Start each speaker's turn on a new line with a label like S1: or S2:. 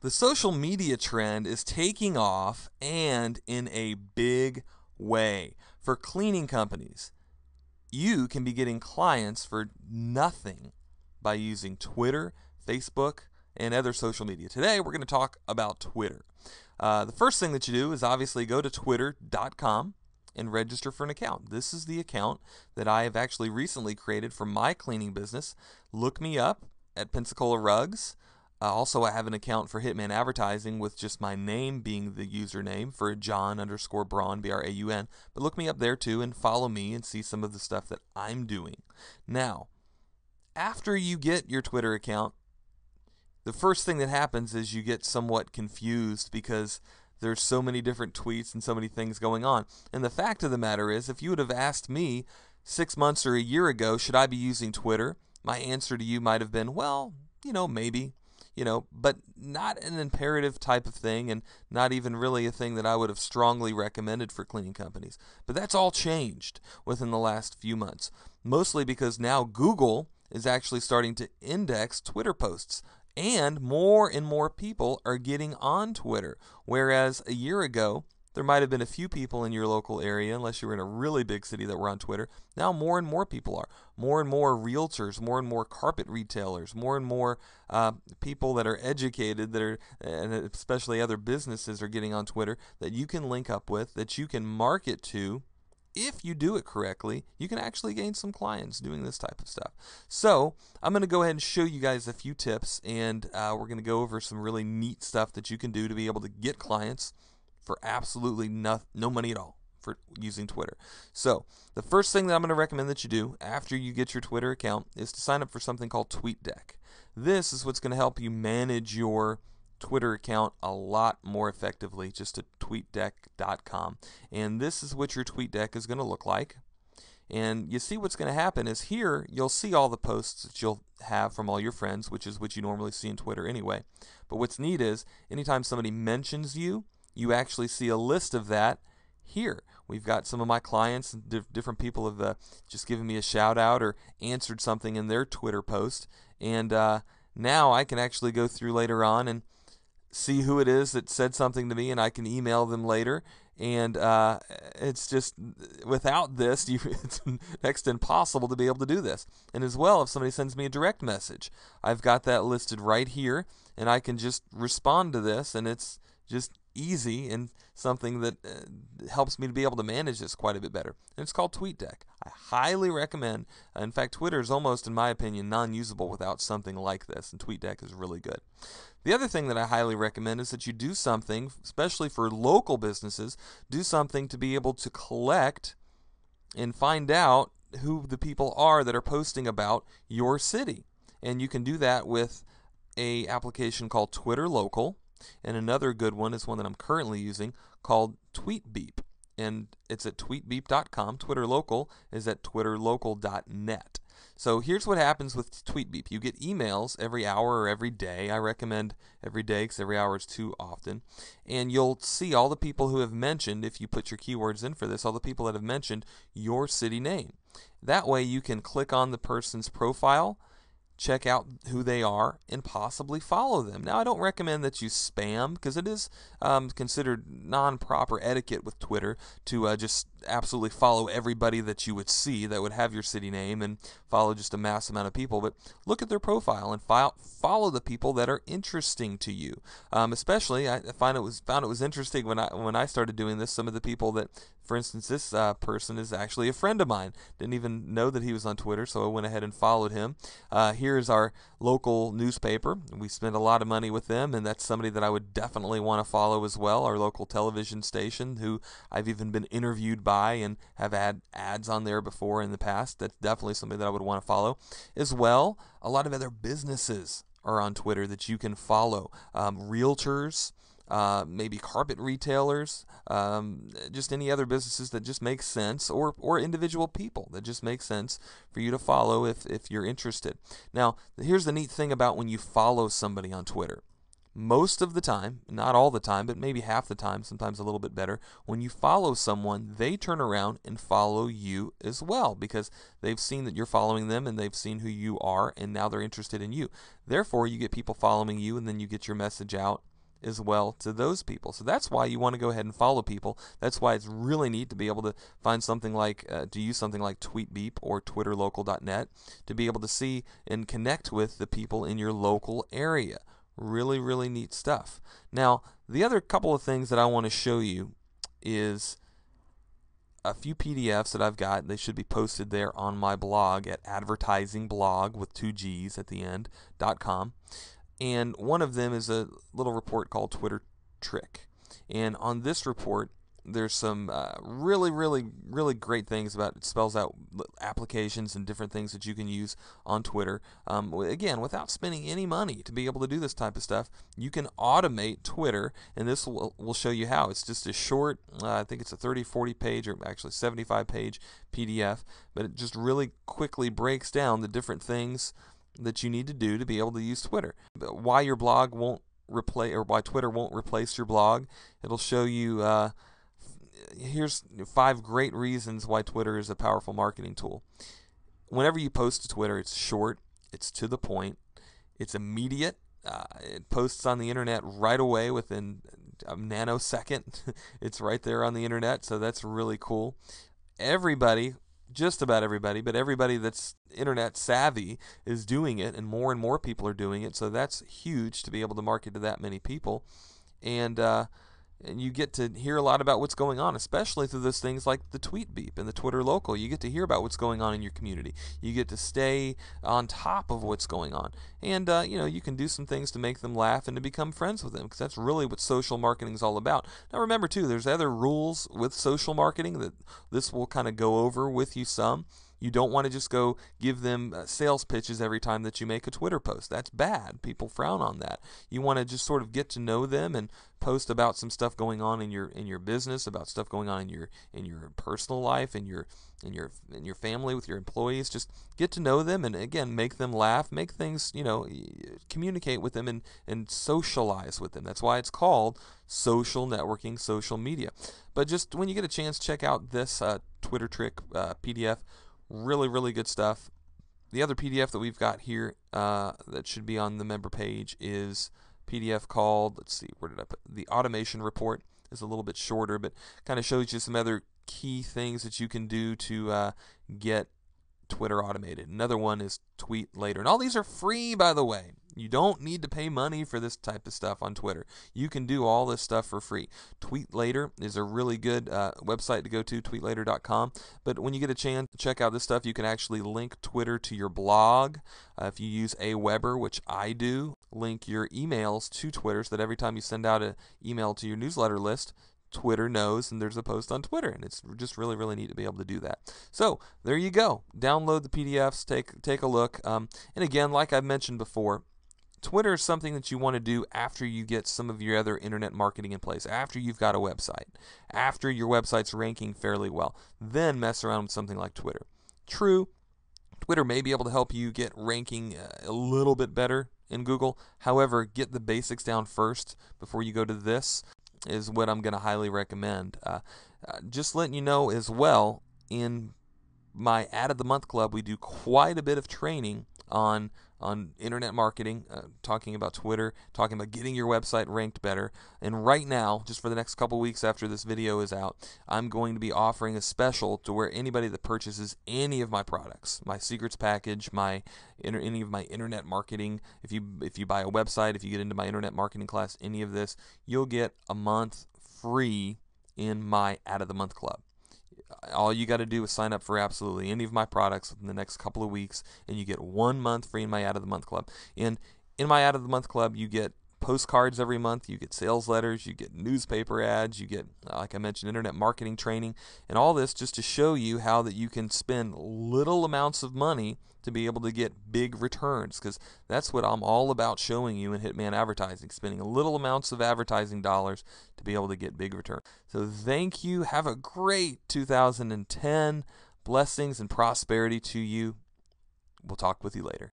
S1: The social media trend is taking off and in a big way. For cleaning companies, you can be getting clients for nothing by using Twitter, Facebook, and other social media. Today, we're going to talk about Twitter. The first thing that you do is obviously go to twitter.com and register for an account. This is the account that I have actually recently created for my cleaning business. Look me up at Pensacola Rugs. Also, I have an account for Hitman Advertising with just my name being the username for John_Braun, Braun. But look me up there too and follow me and see some of the stuff that I'm doing. Now, after you get your Twitter account, the first thing that happens is you get somewhat confused because there's so many different tweets and so many things going on. And the fact of the matter is, if you would have asked me 6 months or a year ago, should I be using Twitter? My answer to you might have been, well, maybe. But not an imperative type of thing, and not even really a thing that I would have strongly recommended for cleaning companies. But that's all changed within the last few months, mostly because now Google is actually starting to index Twitter posts, and more people are getting on Twitter, whereas a year ago, there might have been a few people in your local area, unless you were in a really big city, that were on Twitter. Now more and more people are. More and more realtors, more and more carpet retailers, more and more people that are educated, and especially other businesses are getting on Twitter that you can link up with, that you can market to. If you do it correctly, you can actually gain some clients doing this type of stuff. So I'm going to go ahead and show you guys a few tips, and we're going to go over some really neat stuff that you can do to be able to get clients for absolutely no money at all for using Twitter. So the first thing that I'm going to recommend that you do after you get your Twitter account is to sign up for something called TweetDeck. This is what's going to help you manage your Twitter account a lot more effectively, just at tweetdeck.com. And this is what your TweetDeck is going to look like. And you see what's going to happen is here you'll see all the posts that you'll have from all your friends, which is what you normally see in Twitter anyway. But what's neat is anytime somebody mentions you, you actually see a list of that here. We've got some of my clients, different people have just given me a shout out or answered something in their Twitter post. And now I can actually go through later on and see who it is that said something to me, and I can email them later. And it's just, without this, it's next to impossible to be able to do this. And as well, if somebody sends me a direct message, I've got that listed right here, and I can just respond to this, and it's just easy and something that helps me to be able to manage this quite a bit better. And it's called TweetDeck. I highly recommend. In fact, Twitter is almost, in my opinion, non-usable without something like this, and TweetDeck is really good. The other thing that I highly recommend is that you do something, especially for local businesses, do something to be able to collect and find out who the people are that are posting about your city. And you can do that with an application called Twitter Local. And another good one is one that I'm currently using called TweetBeep. And it's at tweetbeep.com. Twitter Local is at twitterlocal.net. So here's what happens with TweetBeep. You get emails every hour or every day. I recommend every day because every hour is too often. And you'll see all the people who have mentioned, if you put your keywords in for this, all the people that have mentioned your city name. That way you can click on the person's profile, check out who they are, and possibly follow them. Now, I don't recommend that you spam, because it is considered non-proper etiquette with Twitter to just absolutely follow everybody that you would see that would have your city name and follow just a mass amount of people. But look at their profile and follow the people that are interesting to you. Especially, I found it was interesting when I started doing this. Some of the people that, for instance, this person is actually a friend of mine. Didn't even know that he was on Twitter, so I went ahead and followed him. Here's our local newspaper. We spend a lot of money with them, and that's somebody that I would definitely want to follow as well. Our local television station, who I've even been interviewed by and have had ads on there before in the past. That's definitely something that I would want to follow. As well, a lot of other businesses are on Twitter that you can follow. Realtors, maybe carpet retailers, just any other businesses that just make sense, or individual people that just make sense for you to follow if you're interested. Now, here's the neat thing about when you follow somebody on Twitter. Most of the time, not all the time, but maybe half the time, sometimes a little bit better, when you follow someone, they turn around and follow you as well, because they've seen that you're following them and they've seen who you are, and now they're interested in you. Therefore, you get people following you, and then you get your message out as well to those people. So that's why you want to go ahead and follow people. That's why it's really neat to be able to find something like, to use something like TweetBeep or twitterlocal.net to be able to see and connect with the people in your local area. Really, really neat stuff. Now, the other couple of things that I want to show you is a few PDFs that I've got. They should be posted there on my blog at advertisingblog with 2 G's at the end.com. And one of them is a little report called Twitter Trick. And on this report, there's some really, really, really great things about it. It spells out applications and different things that you can use on Twitter. Again, without spending any money to be able to do this type of stuff, you can automate Twitter, and this will show you how. It's just a short, I think it's a 30, 40 page, or actually 75 page PDF, but it just really quickly breaks down the different things that you need to do to be able to use Twitter. Why your blog won't replace, or why Twitter won't replace your blog. It'll show you, here's 5 great reasons why Twitter is a powerful marketing tool. Whenever you post to Twitter, it's short, it's to the point, it's immediate. It posts on the internet right away within a nanosecond. It's right there on the internet, so that's really cool. Everybody, just about everybody, but everybody that's internet savvy is doing it, and more people are doing it, so that's huge to be able to market to that many people. And you get to hear a lot about what's going on, especially through those things like the TweetBeep and the Twitter Local. You get to hear about what's going on in your community. You get to stay on top of what's going on. And, you can do some things to make them laugh and to become friends with them, because that's really what social marketing is all about. Now, remember, too, there's other rules with social marketing that this will kind of go over with you some. You don't want to just go give them sales pitches every time that you make a Twitter post. That's bad. People frown on that. You want to just sort of get to know them and post about some stuff going on in your business, about stuff going on in your personal life, in your family, with your employees. Just get to know them, and again, make them laugh, make things, communicate with them and socialize with them. That's why it's called social networking, social media. But just when you get a chance, check out this Twitter Trick PDF. Really, really good stuff. The other PDF that we've got here that should be on the member page is PDF called, let's see, where did I put? The Automation Report. Is a little bit shorter, but kind of shows you some other key things that you can do to get Twitter automated. Another one is Tweet Later. And all these are free, by the way. You don't need to pay money for this type of stuff on Twitter. You can do all this stuff for free. Tweet Later is a really good website to go to, tweetlater.com. But when you get a chance to check out this stuff, you can actually link Twitter to your blog. If you use Aweber, which I do, link your emails to Twitter so that every time you send out an email to your newsletter list, Twitter knows and there's a post on Twitter, and it's just really, really neat to be able to do that. So there you go. Download the PDFs, take a look. And again, like I mentioned before, Twitter is something that you want to do after you get some of your other internet marketing in place, after you've got a website, after your website's ranking fairly well. Then mess around with something like Twitter. True, Twitter may be able to help you get ranking a little bit better in Google. However, get the basics down first before you go to this is what I'm going to highly recommend. Just letting you know as well, in my Ad of the Month Club, we do quite a bit of training on internet marketing, talking about Twitter, talking about getting your website ranked better. And right now, just for the next couple weeks after this video is out, I'm going to be offering a special to where anybody that purchases any of my products, my secrets package, any of my internet marketing, if you buy a website, if you get into my internet marketing class, any of this, you'll get a month free in my Ad of the Month Club. All you got to do is sign up for absolutely any of my products within the next couple of weeks, and you get 1 month free in my Ad of the Month Club. And in my Ad of the Month Club, you get postcards every month, you get sales letters, you get newspaper ads, you get, like I mentioned, internet marketing training, and all this just to show you how that you can spend little amounts of money to be able to get big returns, because that's what I'm all about showing you in Hitman Advertising, spending little amounts of advertising dollars to be able to get big returns. So thank you. Have a great 2010. Blessings and prosperity to you. We'll talk with you later.